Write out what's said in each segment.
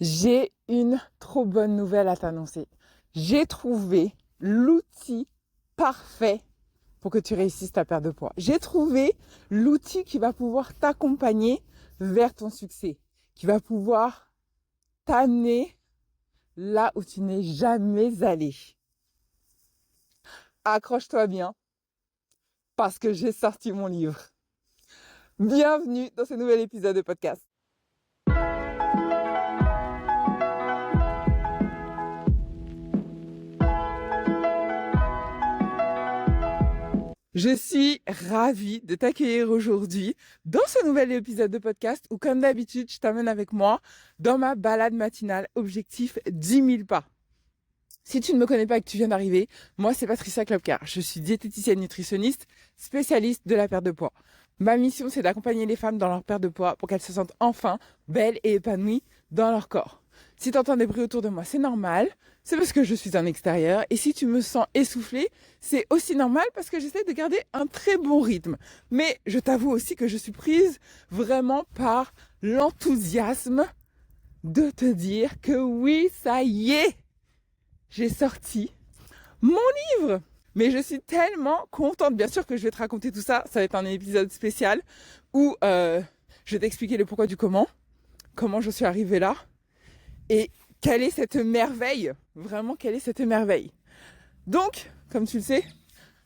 J'ai une trop bonne nouvelle à t'annoncer. J'ai trouvé l'outil parfait pour que tu réussisses ta perte de poids. J'ai trouvé l'outil qui va pouvoir t'accompagner vers ton succès, qui va pouvoir t'amener là où tu n'es jamais allé. Accroche-toi bien parce que j'ai sorti mon livre. Bienvenue dans ce nouvel épisode de podcast. Je suis ravie de t'accueillir aujourd'hui dans ce nouvel épisode de podcast où, comme d'habitude, je t'amène avec moi dans ma balade matinale objectif 10 000 pas. Si tu ne me connais pas et que tu viens d'arriver, moi c'est Patricia Klopker. Je suis diététicienne nutritionniste, spécialiste de la perte de poids. Ma mission, c'est d'accompagner les femmes dans leur perte de poids pour qu'elles se sentent enfin belles et épanouies dans leur corps. Si tu entends des bruits autour de moi, c'est normal. C'est parce que je suis en extérieur. Et si tu me sens essoufflée, c'est aussi normal parce que j'essaie de garder un très bon rythme. Mais je t'avoue aussi que je suis prise vraiment par l'enthousiasme de te dire que oui, ça y est, j'ai sorti mon livre. Mais je suis tellement contente. Bien sûr que je vais te raconter tout ça. Ça va être un épisode spécial où je vais t'expliquer le pourquoi du comment je suis arrivée là. Et quelle est cette merveille? Vraiment, quelle est cette merveille? Donc, comme tu le sais,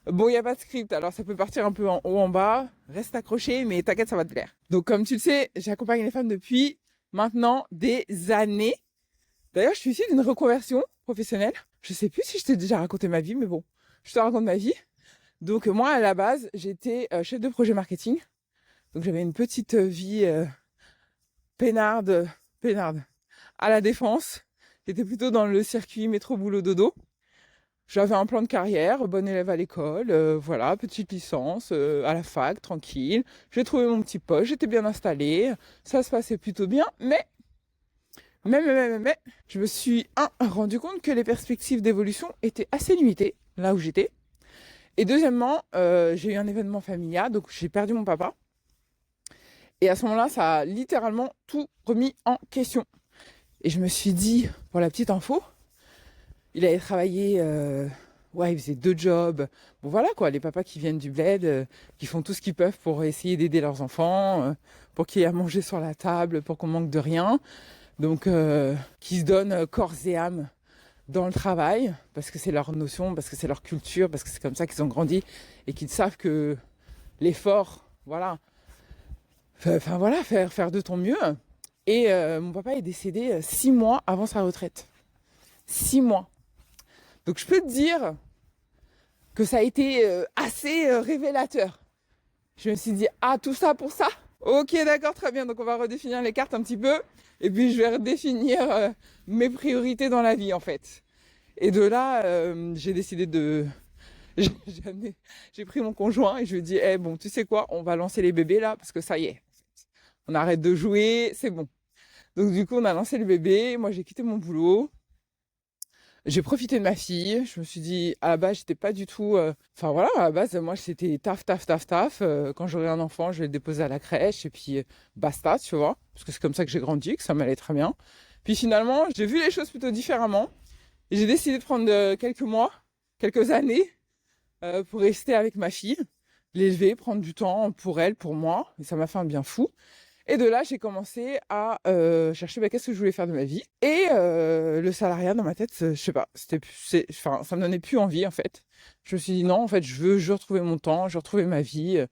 bon, il n'y a pas de script, alors ça peut partir un peu en haut, en bas. Reste accroché, mais t'inquiète, ça va te plaire. Donc, comme tu le sais, j'accompagne les femmes depuis maintenant des années. D'ailleurs, je suis issue d'une reconversion professionnelle. Je sais plus si je t'ai déjà raconté ma vie, mais bon, je te raconte ma vie. Donc, moi, à la base, j'étais chef de projet marketing. Donc, j'avais une petite vie peinarde à la Défense. J'étais plutôt dans le circuit métro boulot dodo. J'avais un plan de carrière, bon élève à l'école, voilà, petite licence, à la fac, tranquille. J'ai trouvé mon petit poste, j'étais bien installée, ça se passait plutôt bien, mais, je me suis, rendu compte que les perspectives d'évolution étaient assez limitées, là où j'étais. Et deuxièmement, j'ai eu un événement familial, donc j'ai perdu mon papa. Et à ce moment-là, ça a littéralement tout remis en question. Et je me suis dit, pour la petite info, il avait travaillé, il faisait 2 jobs. Bon voilà quoi, les papas qui viennent du bled, qui font tout ce qu'ils peuvent pour essayer d'aider leurs enfants, pour qu'il y ait à manger sur la table, pour qu'on manque de rien. Donc qui se donnent corps et âme dans le travail, parce que c'est leur notion, parce que c'est leur culture, parce que c'est comme ça qu'ils ont grandi, et qu'ils savent que l'effort, voilà, faire de ton mieux. Et mon papa est décédé 6 mois avant sa retraite. 6 mois. Donc je peux te dire que ça a été assez révélateur. Je me suis dit, tout ça pour ça? Ok, d'accord, très bien. Donc on va redéfinir les cartes un petit peu. Et puis je vais redéfinir mes priorités dans la vie en fait. Et de là, j'ai décidé de... J'ai pris mon conjoint et je lui ai dit, bon, tu sais quoi, on va lancer les bébés là, parce que ça y est. On arrête de jouer, c'est bon. Donc du coup, on a lancé le bébé. Moi, j'ai quitté mon boulot. J'ai profité de ma fille. Je me suis dit, à la base, j'étais pas du tout... à la base, moi, c'était taf. Quand j'aurai un enfant, je vais le déposer à la crèche et puis basta, tu vois. Parce que c'est comme ça que j'ai grandi, que ça m'allait très bien. Puis finalement, j'ai vu les choses plutôt différemment. Et j'ai décidé de prendre quelques mois, quelques années pour rester avec ma fille, l'élever, prendre du temps pour elle, pour moi. Et ça m'a fait un bien fou. Et de là, j'ai commencé à chercher qu'est-ce que je voulais faire de ma vie. Et le salariat dans ma tête, je sais pas, ça me donnait plus envie en fait. Je me suis dit non, en fait, je veux retrouver mon temps, je veux retrouver ma vie.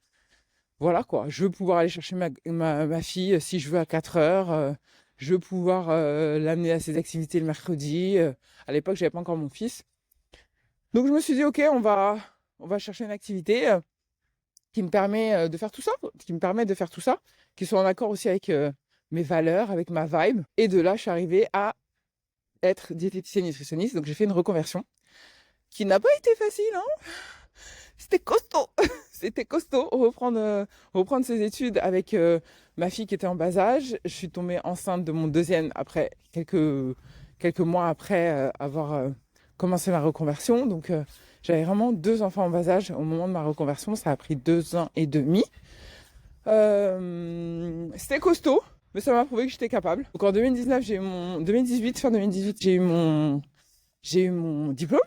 Voilà quoi, je veux pouvoir aller chercher ma fille si je veux à 4 heures. Je veux pouvoir l'amener à ses activités le mercredi. À l'époque, j'avais pas encore mon fils. Donc je me suis dit ok, on va chercher une activité qui me permet de faire tout ça, qui soit en accord aussi avec mes valeurs, avec ma vibe. Et de là, je suis arrivée à être diététicienne nutritionniste. Donc j'ai fait une reconversion qui n'a pas été facile, hein. C'était costaud. C'était costaud. Reprendre ses études avec ma fille qui était en bas âge. Je suis tombée enceinte de mon deuxième après quelques mois après avoir commencé ma reconversion. Donc j'avais vraiment 2 enfants en bas âge au moment de ma reconversion. Ça a pris 2 ans et demi. C'était costaud. mais ça m'a prouvé que j'étais capable. Donc en 2019, fin 2018, j'ai eu mon diplôme.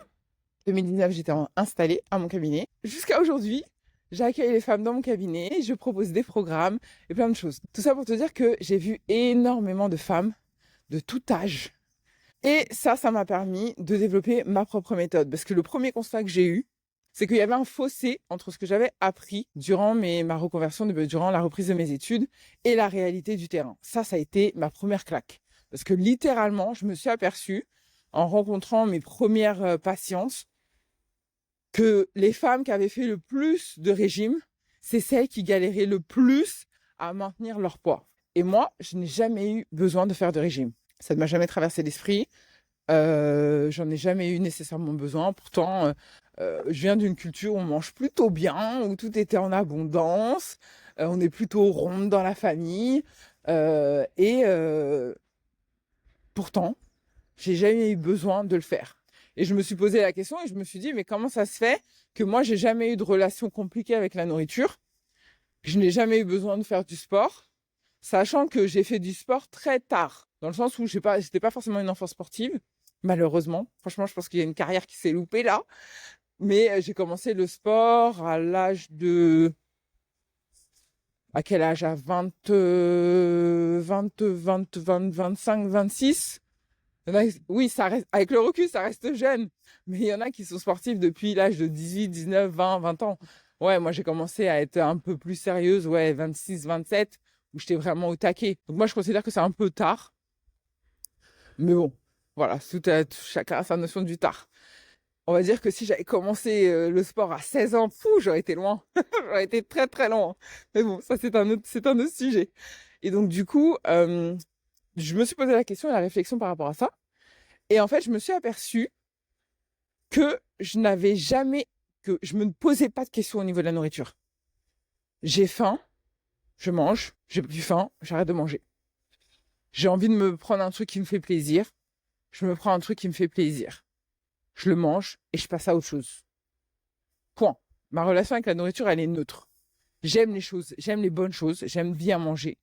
2019, j'étais installée à mon cabinet. Jusqu'à aujourd'hui, j'accueille les femmes dans mon cabinet, je propose des programmes et plein de choses. Tout ça pour te dire que j'ai vu énormément de femmes de tout âge. Et ça m'a permis de développer ma propre méthode. Parce que le premier constat que j'ai eu, c'est qu'il y avait un fossé entre ce que j'avais appris durant ma reconversion, durant la reprise de mes études et la réalité du terrain. Ça a été ma première claque. Parce que littéralement, je me suis aperçue, en rencontrant mes premières patientes, que les femmes qui avaient fait le plus de régime, c'est celles qui galéraient le plus à maintenir leur poids. Et moi, je n'ai jamais eu besoin de faire de régime. Ça ne m'a jamais traversé l'esprit. J'en ai jamais eu nécessairement besoin. Pourtant, je viens d'une culture où on mange plutôt bien, où tout était en abondance. On est plutôt ronde dans la famille. Pourtant, j'ai jamais eu besoin de le faire. Et je me suis posé la question et je me suis dit, mais comment ça se fait que moi, j'ai jamais eu de relation compliquée avec la nourriture, que je n'ai jamais eu besoin de faire du sport, sachant que j'ai fait du sport très tard, dans le sens où j'étais pas forcément une enfant sportive, malheureusement. Franchement, je pense qu'il y a une carrière qui s'est loupée là. Mais j'ai commencé le sport à l'âge de... À quel âge? À 20, 25, 26. Oui, ça reste, avec le recul, ça reste jeune. Mais il y en a qui sont sportifs depuis l'âge de 18, 19, 20 ans. Ouais, moi, j'ai commencé à être un peu plus sérieuse, 26, 27, où j'étais vraiment au taquet. Donc moi, je considère que c'est un peu tard. Mais bon, voilà, chacun a sa notion du tard. On va dire que si j'avais commencé le sport à 16 ans, j'aurais été loin. J'aurais été très, très loin. Mais bon, ça, c'est un autre sujet. Et donc, du coup, je me suis posé la question et la réflexion par rapport à ça. Et en fait, je me suis aperçue que je me posais pas de questions au niveau de la nourriture. J'ai faim, je mange. J'ai plus faim, j'arrête de manger. J'ai envie de me prendre un truc qui me fait plaisir. Je me prends un truc qui me fait plaisir. Je le mange et je passe à autre chose. Point. Ma relation avec la nourriture, elle est neutre. J'aime les choses, j'aime les bonnes choses, j'aime bien manger.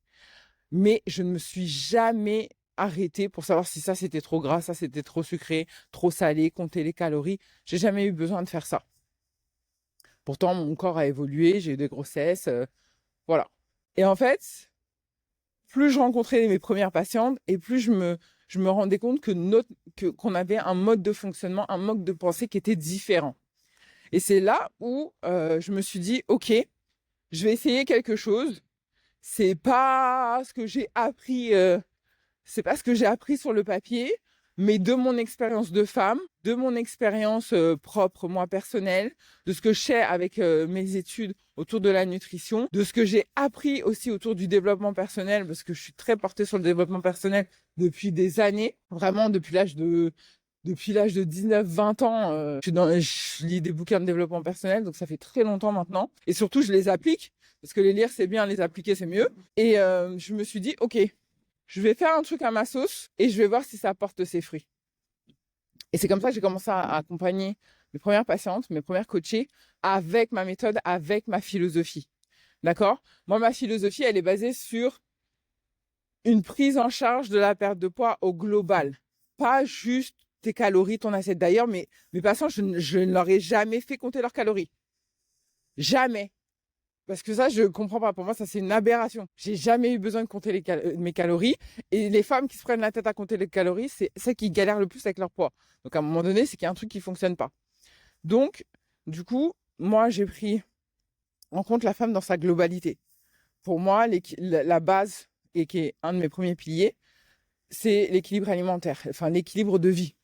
Mais je ne me suis jamais arrêtée pour savoir si ça c'était trop gras, ça c'était trop sucré, trop salé, compter les calories. J'ai jamais eu besoin de faire ça. Pourtant, mon corps a évolué, j'ai eu des grossesses, voilà. Et en fait, plus je rencontrais mes premières patientes et plus je me rendais compte qu'on avait un mode de fonctionnement, un mode de pensée qui était différent. Et c'est là où je me suis dit, ok, je vais essayer quelque chose. C'est pas ce que j'ai appris, c'est pas ce que j'ai appris sur le papier, mais de mon expérience de femme, de mon expérience propre, moi personnelle, de ce que je sais avec mes études autour de la nutrition, de ce que j'ai appris aussi autour du développement personnel, parce que je suis très portée sur le développement personnel depuis des années, vraiment depuis l'âge de 19-20 ans, je lis des bouquins de développement personnel, donc ça fait très longtemps maintenant. Et surtout, je les applique, parce que les lire, c'est bien, les appliquer, c'est mieux. Et je me suis dit, ok, je vais faire un truc à ma sauce et je vais voir si ça porte ses fruits. Et c'est comme ça que j'ai commencé à accompagner mes premières patientes, mes premières coachées, avec ma méthode, avec ma philosophie. D'accord? Moi, ma philosophie, elle est basée sur une prise en charge de la perte de poids au global. Pas juste tes calories, ton assiette. D'ailleurs, mes patients, je ne leur ai jamais fait compter leurs calories. Jamais. Parce que ça, je comprends pas. Pour moi, ça, c'est une aberration. J'ai jamais eu besoin de compter mes calories. Et les femmes qui se prennent la tête à compter les calories, c'est celles qui galèrent le plus avec leur poids. Donc, à un moment donné, c'est qu'il y a un truc qui fonctionne pas. Donc, du coup, moi, j'ai pris en compte la femme dans sa globalité. Pour moi, la base, et qui est un de mes premiers piliers, c'est l'équilibre alimentaire. Enfin, l'équilibre de vie,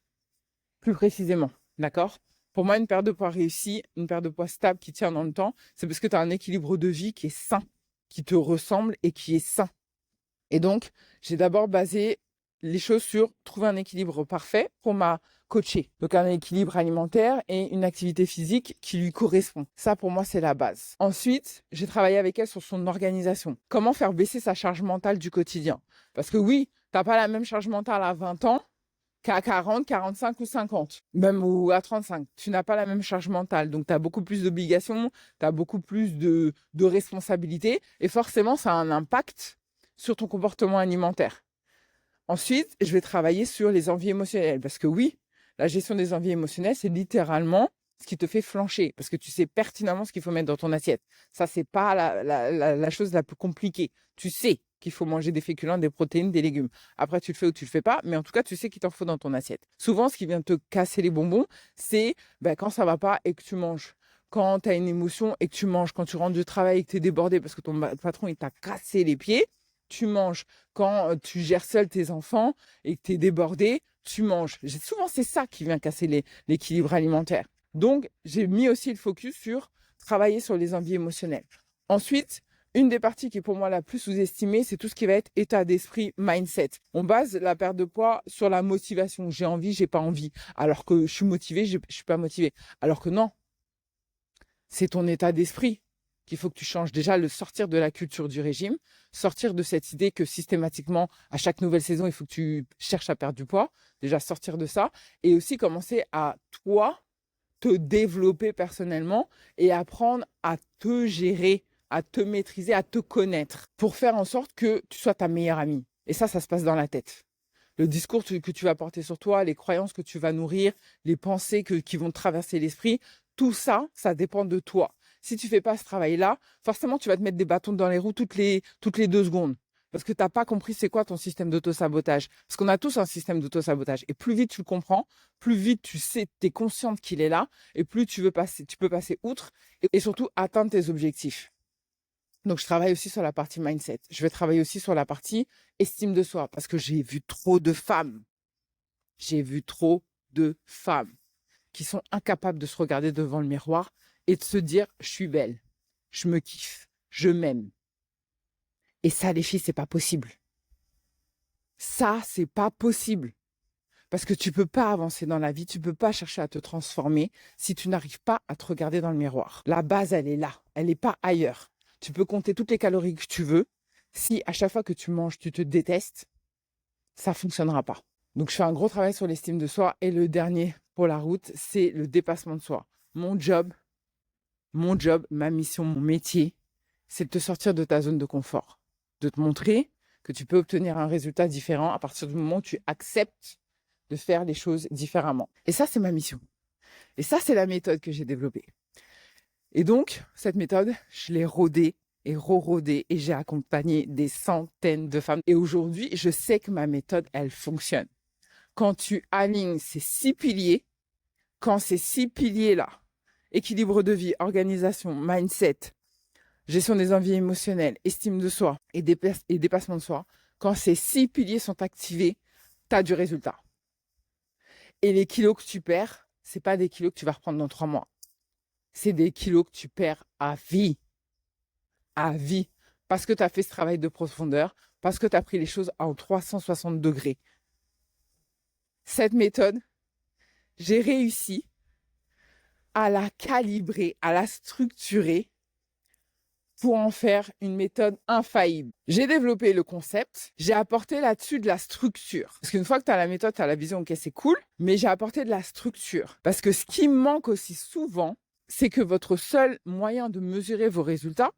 plus précisément. D'accord? Pour moi, une perte de poids réussie, une perte de poids stable qui tient dans le temps, c'est parce que tu as un équilibre de vie qui est sain, qui te ressemble et qui est sain. Et donc, j'ai d'abord basé les choses sur trouver un équilibre parfait pour ma coachée. Donc, un équilibre alimentaire et une activité physique qui lui correspond. Ça, pour moi, c'est la base. Ensuite, j'ai travaillé avec elle sur son organisation. Comment faire baisser sa charge mentale du quotidien? Parce que oui, tu n'as pas la même charge mentale à 20 ans qu'à 40, 45 ou 50, même ou à 35. Tu n'as pas la même charge mentale. Donc, tu as beaucoup plus d'obligations, tu as beaucoup plus de responsabilités. Et forcément, ça a un impact sur ton comportement alimentaire. Ensuite, je vais travailler sur les envies émotionnelles. Parce que oui, la gestion des envies émotionnelles, c'est littéralement ce qui te fait flancher. Parce que tu sais pertinemment ce qu'il faut mettre dans ton assiette. Ça, c'est pas la chose la plus compliquée. Tu sais qu'il faut manger des féculents, des protéines, des légumes. Après, tu le fais ou tu le fais pas. Mais en tout cas, tu sais qu'il t'en faut dans ton assiette. Souvent, ce qui vient te casser les bonbons, c'est quand ça va pas et que tu manges. Quand tu as une émotion et que tu manges. Quand tu rentres du travail et que tu es débordé parce que ton patron, il t'a cassé les pieds, tu manges. Quand tu gères seul tes enfants et que tu es débordé, tu manges. Souvent, c'est ça qui vient casser l'équilibre alimentaire. Donc, j'ai mis aussi le focus sur travailler sur les envies émotionnelles. Ensuite, une des parties qui est pour moi la plus sous-estimée, c'est tout ce qui va être état d'esprit, mindset. On base la perte de poids sur la motivation. J'ai envie, j'ai pas envie. Alors que je suis motivée, je suis pas motivée. Alors que non, c'est ton état d'esprit qu'il faut que tu changes. Déjà, le sortir de la culture du régime, sortir de cette idée que systématiquement, à chaque nouvelle saison, il faut que tu cherches à perdre du poids. Déjà, sortir de ça. Et aussi commencer à, toi, te développer personnellement et apprendre à te gérer, à te maîtriser, à te connaître pour faire en sorte que tu sois ta meilleure amie. Et ça se passe dans la tête. Le discours que tu vas porter sur toi, les croyances que tu vas nourrir, les pensées qui vont te traverser l'esprit, tout ça, ça dépend de toi. Si tu fais pas ce travail-là, forcément, tu vas te mettre des bâtons dans les roues toutes les 2 secondes. Parce que tu n'as pas compris c'est quoi ton système d'autosabotage. Parce qu'on a tous un système d'autosabotage. Et plus vite tu le comprends, plus vite tu sais, tu es consciente qu'il est là, et plus tu peux passer outre et surtout atteindre tes objectifs. Donc, je travaille aussi sur la partie mindset. Je vais travailler aussi sur la partie estime de soi. Parce que j'ai vu trop de femmes. J'ai vu trop de femmes qui sont incapables de se regarder devant le miroir et de se dire « je suis belle, je me kiffe, je m'aime ». Et ça, les filles, c'est pas possible. Ça, c'est pas possible. Parce que tu peux pas avancer dans la vie, tu peux pas chercher à te transformer si tu n'arrives pas à te regarder dans le miroir. La base, elle est là, elle n'est pas ailleurs. Tu peux compter toutes les calories que tu veux. Si à chaque fois que tu manges, tu te détestes, ça fonctionnera pas. Donc, je fais un gros travail sur l'estime de soi. Et le dernier pour la route, c'est le dépassement de soi. Mon job, ma mission, mon métier, c'est de te sortir de ta zone de confort. De te montrer que tu peux obtenir un résultat différent à partir du moment où tu acceptes de faire les choses différemment. Et ça, c'est ma mission. Et ça, c'est la méthode que j'ai développée. Et donc, cette méthode, je l'ai rodée et re-rodée et j'ai accompagné des centaines de femmes. Et aujourd'hui, je sais que ma méthode, elle fonctionne. Quand tu alignes ces 6 piliers, quand ces 6 piliers-là, équilibre de vie, organisation, mindset, gestion des envies émotionnelles, estime de soi et dépassement de soi, quand ces 6 piliers sont activés, tu as du résultat. Et les kilos que tu perds, ce n'est pas des kilos que tu vas reprendre dans 3 mois. C'est des kilos que tu perds à vie. À vie. Parce que tu as fait ce travail de profondeur, parce que tu as pris les choses en 360 degrés. Cette méthode, j'ai réussi à la calibrer, à la structurer pour en faire une méthode infaillible. J'ai développé le concept, j'ai apporté là-dessus de la structure. Parce qu'une fois que tu as la méthode, tu as la vision, ok, c'est cool, mais j'ai apporté de la structure. Parce que ce qui manque aussi souvent, c'est que votre seul moyen de mesurer vos résultats,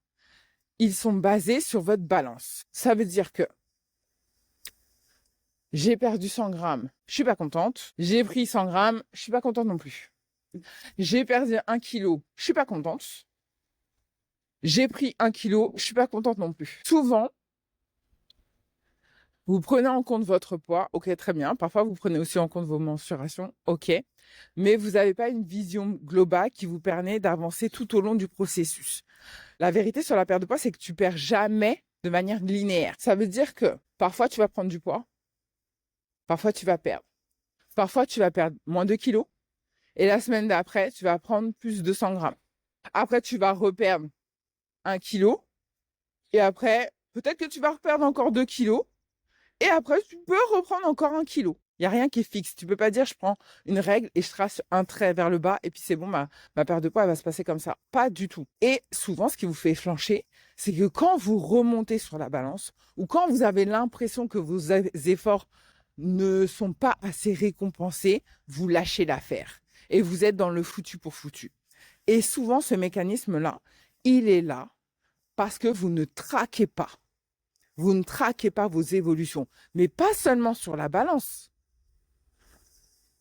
ils sont basés sur votre balance. Ça veut dire que j'ai perdu 100 grammes, je suis pas contente. J'ai pris 100 grammes, je suis pas contente non plus. J'ai perdu 1 kilo, je suis pas contente. J'ai pris 1 kilo, je suis pas contente non plus. Souvent, vous prenez en compte votre poids, ok, très bien. Parfois, vous prenez aussi en compte vos mensurations, ok. Mais vous n'avez pas une vision globale qui vous permet d'avancer tout au long du processus. La vérité sur la perte de poids, c'est que tu perds jamais de manière linéaire. Ça veut dire que parfois, tu vas prendre du poids, parfois, tu vas perdre. Parfois, tu vas perdre moins de kilos et la semaine d'après, tu vas prendre plus de 100 grammes. Après, tu vas reperdre 1 kilo et après, peut-être que tu vas reperdre encore 2 kilos et après, tu peux reprendre encore 1 kilo. Il n'y a rien qui est fixe. Tu ne peux pas dire, je prends une règle et je trace un trait vers le bas et puis c'est bon, ma perte de poids, elle va se passer comme ça. Pas du tout. Et souvent, ce qui vous fait flancher, c'est que quand vous remontez sur la balance ou quand vous avez l'impression que vos efforts ne sont pas assez récompensés, vous lâchez l'affaire et vous êtes dans le foutu pour foutu. Et souvent, ce mécanisme-là, il est là parce que vous ne traquez pas Vous ne traquez pas vos évolutions, mais pas seulement sur la balance.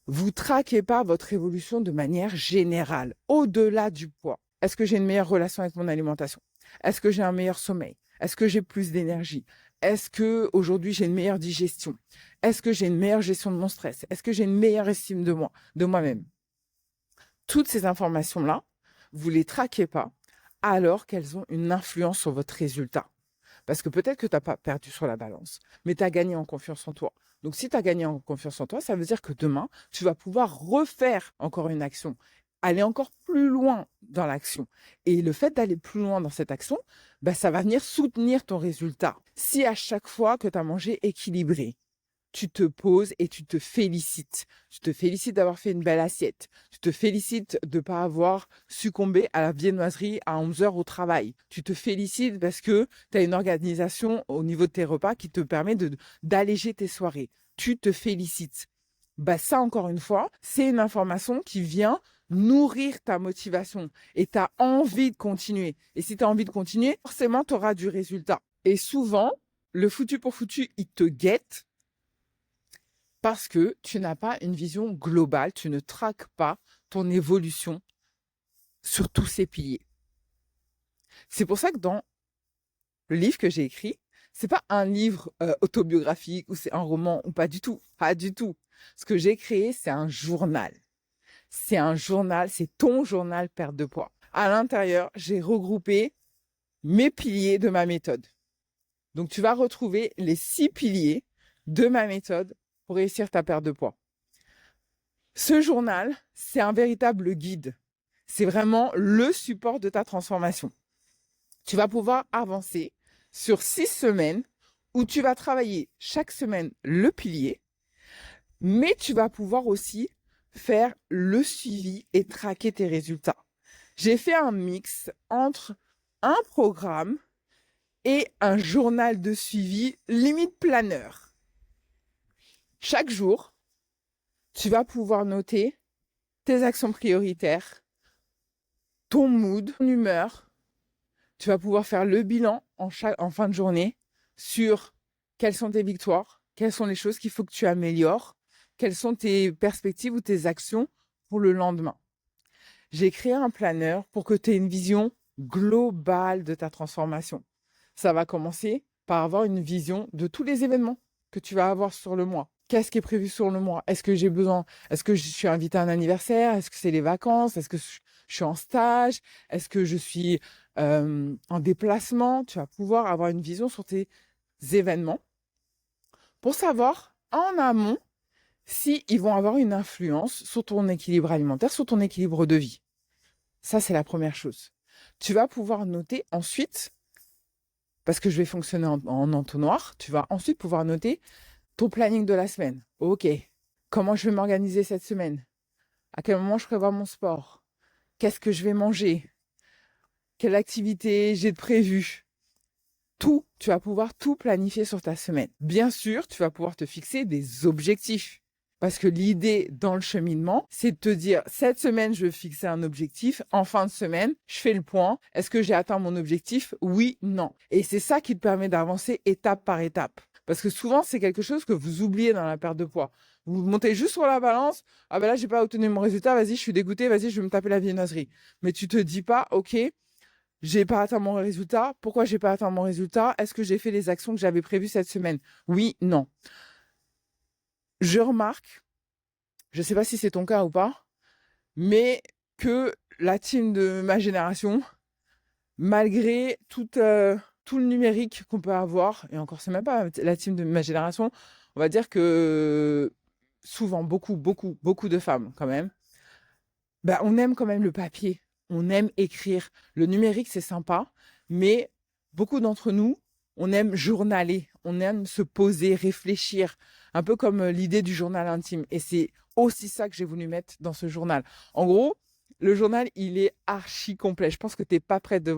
Vous traquez pas votre évolution de manière générale, au-delà du poids. Est-ce que j'ai une meilleure relation avec mon alimentation? Est-ce que j'ai un meilleur sommeil? Est-ce que j'ai plus d'énergie? Est-ce que aujourd'hui j'ai une meilleure digestion? Est-ce que j'ai une meilleure gestion de mon stress? Est-ce que j'ai une meilleure estime de moi, de moi-même? Toutes ces informations-là, vous les traquez pas alors qu'elles ont une influence sur votre résultat. Parce que peut-être que tu n'as pas perdu sur la balance, mais tu as gagné en confiance en toi. Donc, si tu as gagné en confiance en toi, ça veut dire que demain, tu vas pouvoir refaire encore une action, aller encore plus loin dans l'action. Et le fait d'aller plus loin dans cette action, ça va venir soutenir ton résultat. Si à chaque fois que tu as mangé équilibré, tu te poses et tu te félicites. Tu te félicites d'avoir fait une belle assiette. Tu te félicites de ne pas avoir succombé à la viennoiserie à 11 heures au travail. Tu te félicites parce que tu as une organisation au niveau de tes repas qui te permet d'alléger tes soirées. Tu te félicites. Ça, encore une fois, c'est une information qui vient nourrir ta motivation et tu as envie de continuer. Et si tu as envie de continuer, forcément, tu auras du résultat. Et souvent, le foutu pour foutu, il te guette. Parce que tu n'as pas une vision globale, tu ne traques pas ton évolution sur tous ces piliers. C'est pour ça que dans le livre que j'ai écrit, c'est pas un livre autobiographique ou c'est un roman ou pas du tout, pas du tout. Ce que j'ai créé, c'est un journal. C'est un journal, c'est ton journal perte de poids. À l'intérieur, j'ai regroupé mes piliers de ma méthode. Donc, tu vas retrouver les 6 piliers de ma méthode pour réussir ta perte de poids. Ce journal, c'est un véritable guide. C'est vraiment le support de ta transformation. Tu vas pouvoir avancer sur 6 semaines où tu vas travailler chaque semaine le pilier, mais tu vas pouvoir aussi faire le suivi et traquer tes résultats. J'ai fait un mix entre un programme et un journal de suivi limite planeur. Chaque jour, tu vas pouvoir noter tes actions prioritaires, ton mood, ton humeur. Tu vas pouvoir faire le bilan en fin de journée sur quelles sont tes victoires, quelles sont les choses qu'il faut que tu améliores, quelles sont tes perspectives ou tes actions pour le lendemain. J'ai créé un planeur pour que tu aies une vision globale de ta transformation. Ça va commencer par avoir une vision de tous les événements que tu vas avoir sur le mois. Qu'est-ce qui est prévu sur le mois? Est-ce que j'ai besoin? Est-ce que je suis invitée à un anniversaire? Est-ce que c'est les vacances? Est-ce que je suis en stage? Est-ce que je suis en déplacement? Tu vas pouvoir avoir une vision sur tes événements pour savoir en amont s'ils vont avoir une influence sur ton équilibre alimentaire, sur ton équilibre de vie. Ça, c'est la première chose. Tu vas pouvoir noter ensuite, parce que je vais fonctionner en entonnoir, tu vas ensuite pouvoir noter ton planning de la semaine. OK. Comment je vais m'organiser cette semaine? À quel moment je prévois mon sport? Qu'est-ce que je vais manger? Quelle activité j'ai de prévu? Tout, tu vas pouvoir tout planifier sur ta semaine. Bien sûr, tu vas pouvoir te fixer des objectifs. Parce que l'idée dans le cheminement, c'est de te dire, cette semaine, je vais fixer un objectif. En fin de semaine, je fais le point. Est-ce que j'ai atteint mon objectif? Oui, non. Et c'est ça qui te permet d'avancer étape par étape. Parce que souvent, c'est quelque chose que vous oubliez dans la perte de poids. Vous montez juste sur la balance. Ah ben là, j'ai pas obtenu mon résultat. Vas-y, je suis dégoûtée. Vas-y, je vais me taper la viennoiserie. Mais tu te dis pas, OK, j'ai pas atteint mon résultat. Pourquoi j'ai pas atteint mon résultat? Est-ce que j'ai fait les actions que j'avais prévues cette semaine? Oui, non. Je remarque, je sais pas si c'est ton cas ou pas, mais que la team de ma génération, malgré tout le numérique qu'on peut avoir, et encore c'est même pas la team de ma génération, on va dire que souvent, beaucoup de femmes quand même, on aime quand même le papier, on aime écrire. Le numérique, c'est sympa, mais beaucoup d'entre nous, on aime journaler, on aime se poser, réfléchir, un peu comme l'idée du journal intime. Et c'est aussi ça que j'ai voulu mettre dans ce journal. En gros, le journal, il est archi complet. Je pense que t'es pas prête.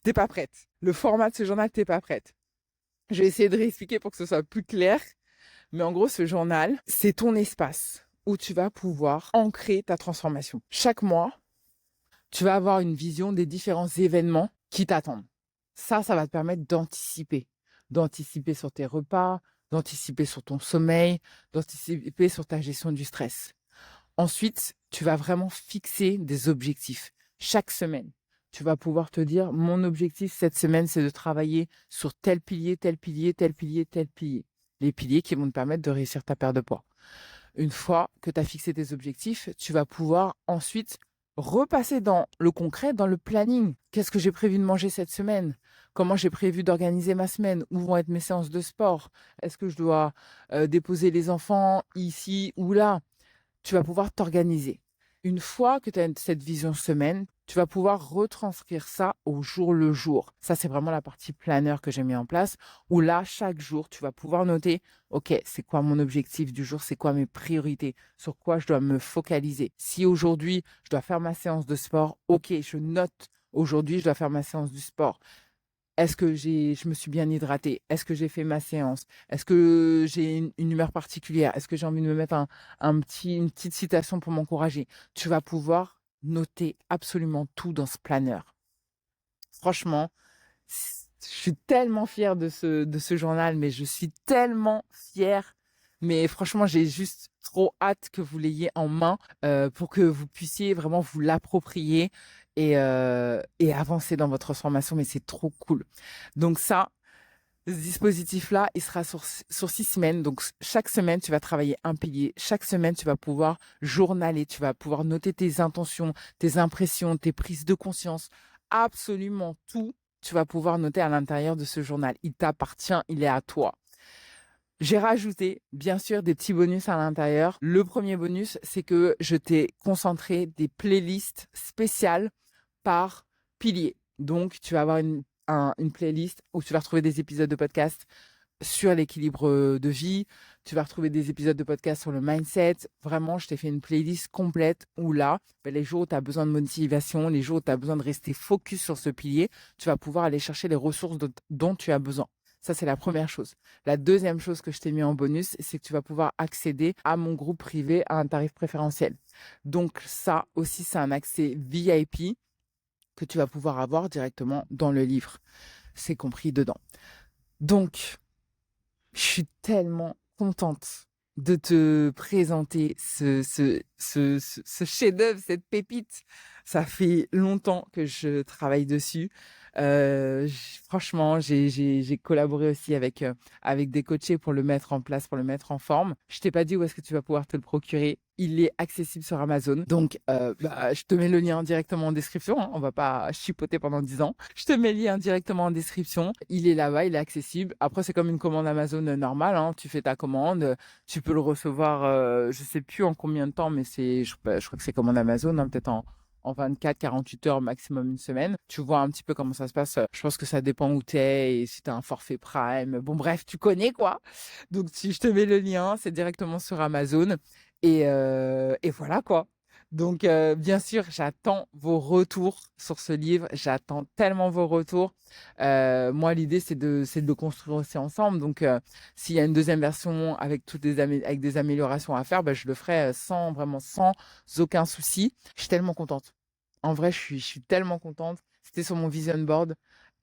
T'es pas prête. Le format de ce journal, t'es pas prête. Je vais essayer de réexpliquer pour que ce soit plus clair. Mais en gros, ce journal, c'est ton espace où tu vas pouvoir ancrer ta transformation. Chaque mois, tu vas avoir une vision des différents événements qui t'attendent. Ça va te permettre d'anticiper. d'anticiper sur tes repas, d'anticiper sur ton sommeil, d'anticiper sur ta gestion du stress. Ensuite, tu vas vraiment fixer des objectifs chaque semaine. Tu vas pouvoir te dire, mon objectif cette semaine, c'est de travailler sur tel pilier, tel pilier, tel pilier, tel pilier. Les piliers qui vont te permettre de réussir ta perte de poids. Une fois que tu as fixé tes objectifs, tu vas pouvoir ensuite repasser dans le concret, dans le planning. Qu'est-ce que j'ai prévu de manger cette semaine? Comment j'ai prévu d'organiser ma semaine? Où vont être mes séances de sport? Est-ce que je dois déposer les enfants ici ou là? Tu vas pouvoir t'organiser. Une fois que tu as cette vision semaine, tu vas pouvoir retranscrire ça au jour le jour. Ça, c'est vraiment la partie planeur que j'ai mis en place, où là, chaque jour, tu vas pouvoir noter, OK, c'est quoi mon objectif du jour? C'est quoi mes priorités? Sur quoi je dois me focaliser? Si aujourd'hui, je dois faire ma séance de sport, OK, je note, aujourd'hui, je dois faire ma séance du sport. Est-ce que je me suis bien hydratée? Est-ce que j'ai fait ma séance? Est-ce que j'ai une humeur particulière? Est-ce que j'ai envie de me mettre une petite citation pour m'encourager? Tu vas pouvoir noter absolument tout dans ce planeur. Franchement, je suis tellement fière de ce journal, mais je suis tellement fière. Mais franchement, j'ai juste trop hâte que vous l'ayez en main pour que vous puissiez vraiment vous l'approprier et avancer dans votre transformation. Mais c'est trop cool. Donc ça, ce dispositif-là, il sera sur 6 semaines. Donc chaque semaine, tu vas travailler un pilier. Chaque semaine, tu vas pouvoir journaler. Tu vas pouvoir noter tes intentions, tes impressions, tes prises de conscience. Absolument tout, tu vas pouvoir noter à l'intérieur de ce journal. Il t'appartient, il est à toi. J'ai rajouté, bien sûr, des petits bonus à l'intérieur. Le premier bonus, c'est que je t'ai concentré des playlists spéciales par pilier. Donc, tu vas avoir une playlist où tu vas retrouver des épisodes de podcast sur l'équilibre de vie. Tu vas retrouver des épisodes de podcast sur le mindset. Vraiment, je t'ai fait une playlist complète où là, les jours où tu as besoin de motivation, les jours où tu as besoin de rester focus sur ce pilier, tu vas pouvoir aller chercher les ressources dont tu as besoin. Ça, c'est la première chose. La deuxième chose que je t'ai mis en bonus, c'est que tu vas pouvoir accéder à mon groupe privé à un tarif préférentiel. Donc ça aussi, c'est un accès VIP que tu vas pouvoir avoir directement dans le livre. C'est compris dedans. Donc, je suis tellement contente de te présenter ce chef-d'œuvre, cette pépite. Ça fait longtemps que je travaille dessus. Franchement, j'ai collaboré aussi avec des coachés pour le mettre en place, pour le mettre en forme. Je t'ai pas dit où est-ce que tu vas pouvoir te le procurer. Il est accessible sur Amazon. Donc, je te mets le lien directement en description. Hein. On va pas chipoter pendant 10 ans. Je te mets le lien directement en description. Il est là-bas, il est accessible. Après, c'est comme une commande Amazon normale. Hein. Tu fais ta commande. Tu peux le recevoir, je sais plus en combien de temps, mais je crois que c'est commande Amazon, hein, peut-être en 24, 48 heures, maximum une semaine. Tu vois un petit peu comment ça se passe. Je pense que ça dépend où tu es et si tu as un forfait Prime. Bon, bref, tu connais quoi. Donc, si je te mets le lien, c'est directement sur Amazon. Et voilà quoi. Donc, bien sûr, j'attends vos retours sur ce livre. J'attends tellement vos retours. Moi, l'idée, c'est de le construire aussi ensemble. Donc, s'il y a une deuxième version avec avec des améliorations à faire, je le ferai sans aucun souci. Je suis tellement contente. En vrai, je suis tellement contente. C'était sur mon vision board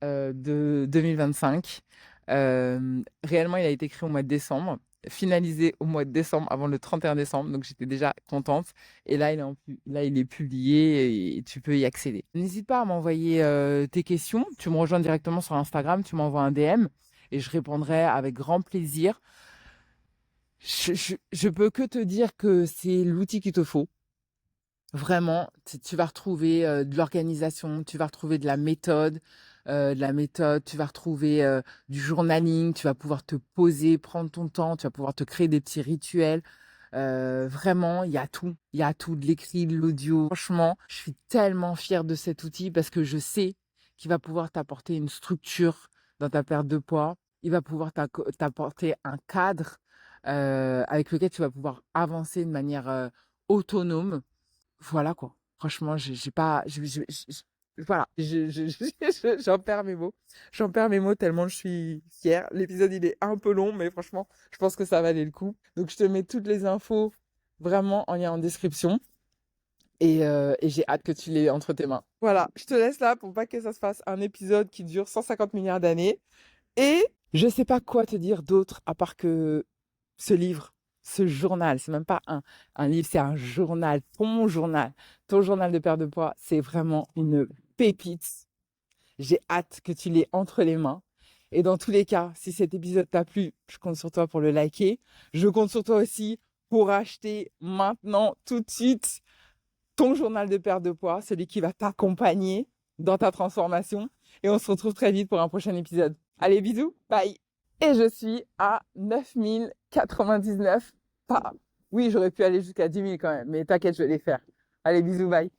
de 2025. Réellement, il a été créé au mois de décembre, finalisé au mois de décembre, avant le 31 décembre. Donc, j'étais déjà contente. Et là, il est publié et tu peux y accéder. N'hésite pas à m'envoyer tes questions. Tu me rejoins directement sur Instagram, tu m'envoies un DM et je répondrai avec grand plaisir. Je peux que te dire que c'est l'outil qu'il te faut. Vraiment, tu vas retrouver de l'organisation, tu vas retrouver de la méthode, tu vas retrouver du journaling, tu vas pouvoir te poser, prendre ton temps, tu vas pouvoir te créer des petits rituels. Vraiment, il y a tout. Il y a tout, de l'écrit, de l'audio. Franchement, je suis tellement fière de cet outil parce que je sais qu'il va pouvoir t'apporter une structure dans ta perte de poids. Il va pouvoir t'apporter un cadre avec lequel tu vas pouvoir avancer de manière autonome. Voilà quoi. Franchement, j'ai pas, voilà, j'en perds mes mots. J'en perds mes mots tellement je suis fière. L'épisode, il est un peu long, mais franchement, je pense que ça valait le coup. Donc, je te mets toutes les infos vraiment en lien en description. Et j'ai hâte que tu l'aies entre tes mains. Voilà, je te laisse là pour pas que ça se fasse un épisode qui dure 150 milliards d'années. Et Je sais pas quoi te dire d'autre à part que ce livre, ce journal, c'est même pas un livre, c'est un journal, ton journal de perte de poids, c'est vraiment une pépite. J'ai hâte que tu l'aies entre les mains. Et dans tous les cas, si cet épisode t'a plu, je compte sur toi pour le liker. Je compte sur toi aussi pour acheter maintenant, tout de suite, ton journal de perte de poids, celui qui va t'accompagner dans ta transformation. Et on se retrouve très vite pour un prochain épisode. Allez, bisous, bye. Et je suis à 9 099 pas. Oui, j'aurais pu aller jusqu'à 10 000 quand même, mais t'inquiète, je vais les faire. Allez, bisous, bye.